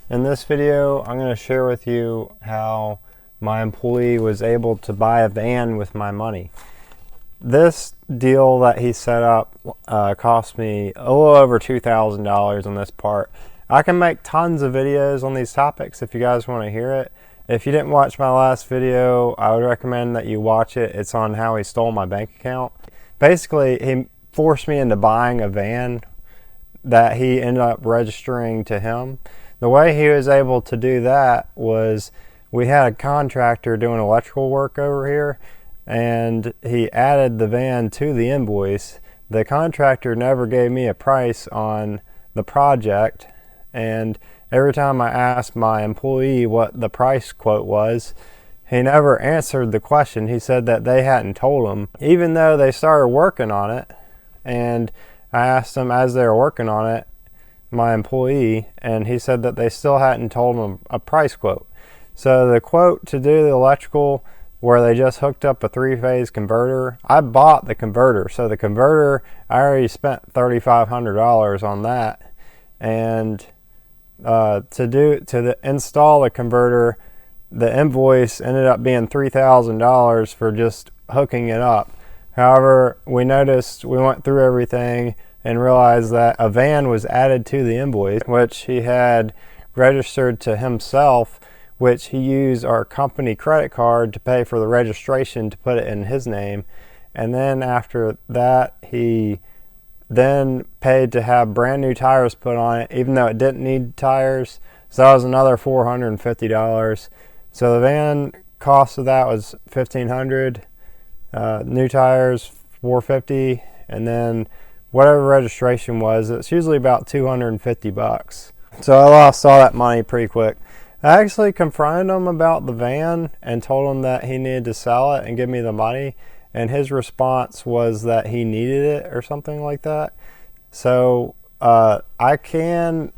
In this video, I'm going to share with you how my employee was able to buy a van with my money. This deal that he set up cost me a little over $2,000 on this part. I can make tons of videos on these topics if you guys want to hear it. If you didn't watch my last video, I would recommend that you watch it. It's on how he stole my bank account. Basically, he forced me into buying a van that he ended up registering to him. The way he was able to do that was we had a contractor doing electrical work over here, and he added the van to the invoice. The contractor never gave me a price on the project, and every time I asked my employee what the price quote was, he never answered the question. He said that they hadn't told him, even though they started working on it. And I asked him as they were working on it, my employee, and he said that they still hadn't told him a price quote. So the quote to do the electrical, where they just hooked up a three-phase converter, I bought the converter. So the converter, I already spent $3,500 on that, and to install the converter, the invoice ended up being $3,000 for just hooking it up. However, we went through everything and realized that a van was added to the invoice, which he had registered to himself, which he used our company credit card to pay for the registration to put it in his name. And then after that, he then paid to have brand new tires put on it, even though it didn't need tires. So that was another $450. So the van cost of that was $1,500, new tires $450, and then whatever registration was, it's usually about $250. So I lost all that money pretty quick. I actually confronted him about the van and told him that he needed to sell it and give me the money, and his response was that he needed it or something like that. So I can,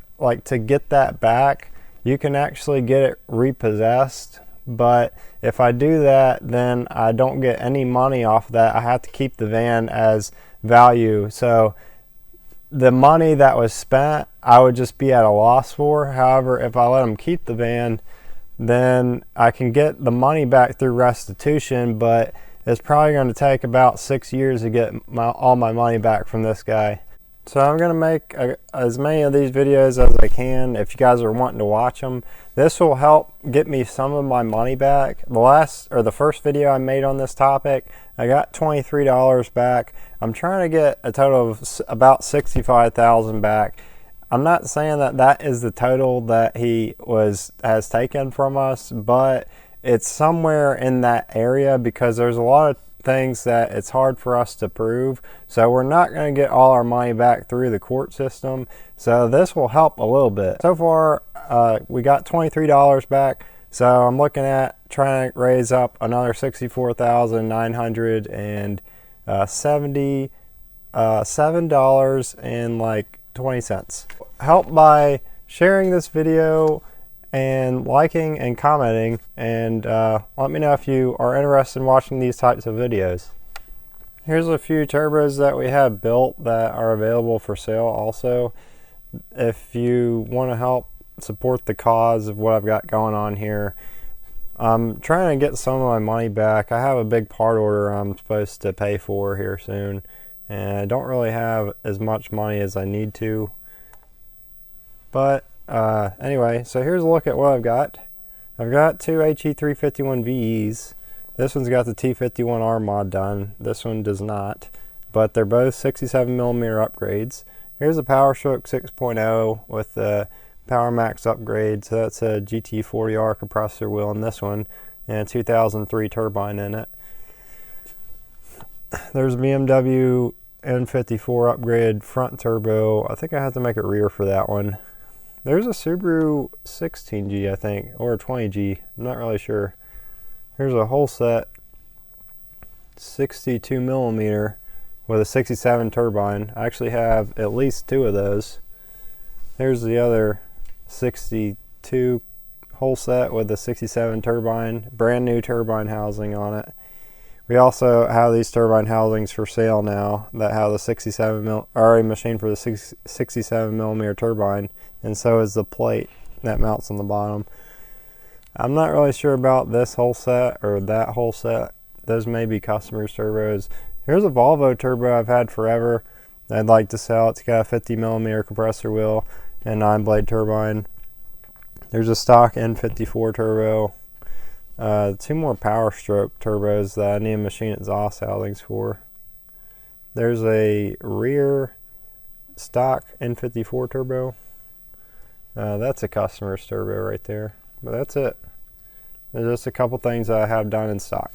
to get that back, you can actually get it repossessed, but if I do that, then I don't get any money off of that. I have to keep the van as value. So the money that was spent, I would just be at a loss for. However, if I let them keep the van, then I can get the money back through restitution, but it's probably going to take about 6 years to get all my money back from this guy. So I'm going to make as many of these videos as I can if you guys are wanting to watch them. This will help get me some of my money back. The first video I made on this topic, I got $23 back. I'm trying to get a total of about $65,000 back. I'm not saying that that is the total that he has taken from us, but it's somewhere in that area because there's a lot of things that it's hard for us to prove. So we're not going to get all our money back through the court system. So this will help a little bit. So far, we got $23 back. So I'm looking at trying to raise up another $64,977.20. Help by sharing this video and liking and commenting, and let me know if you are interested in watching these types of videos. Here's a few turbos that we have built that are available for sale also. If you want to help support the cause of what I've got going on here, I'm trying to get some of my money back. I have a big part order I'm supposed to pay for here soon, and I don't really have as much money as I need to. But anyway, so here's a look at what I've got. I've got two HE351 VEs. This one's got the T51R mod done. This one does not, but they're both 67mm upgrades. Here's a PowerStroke 6.0 with the Power Max upgrade. So that's a GT40R compressor wheel in this one, and a 2003 turbine in it. There's a BMW N54 upgrade front turbo. I think I have to make it rear for that one. There's a Subaru 16G, I think, or a 20G. I'm not really sure. Here's a whole set 62mm with a 67 turbine. I actually have at least two of those. Here's the other 62 whole set with a 67 turbine, brand new turbine housing on it. We also have these turbine housings for sale now that have the 67 already machined for the 67mm turbine, and so is the plate. that mounts on the bottom. I'm not really sure about this whole set or that whole set. Those may be customers' turbos. Here's a Volvo turbo I've had forever. I'd like to sell. It's got a 50mm compressor wheel and 9-blade turbine. There's a stock N54 turbo. 2 more Power Stroke turbos that I need to machine exhaust housings for. There's a rear stock N54 turbo. That's a customer's turbo right there. But that's it. There's just a couple things that I have done in stock.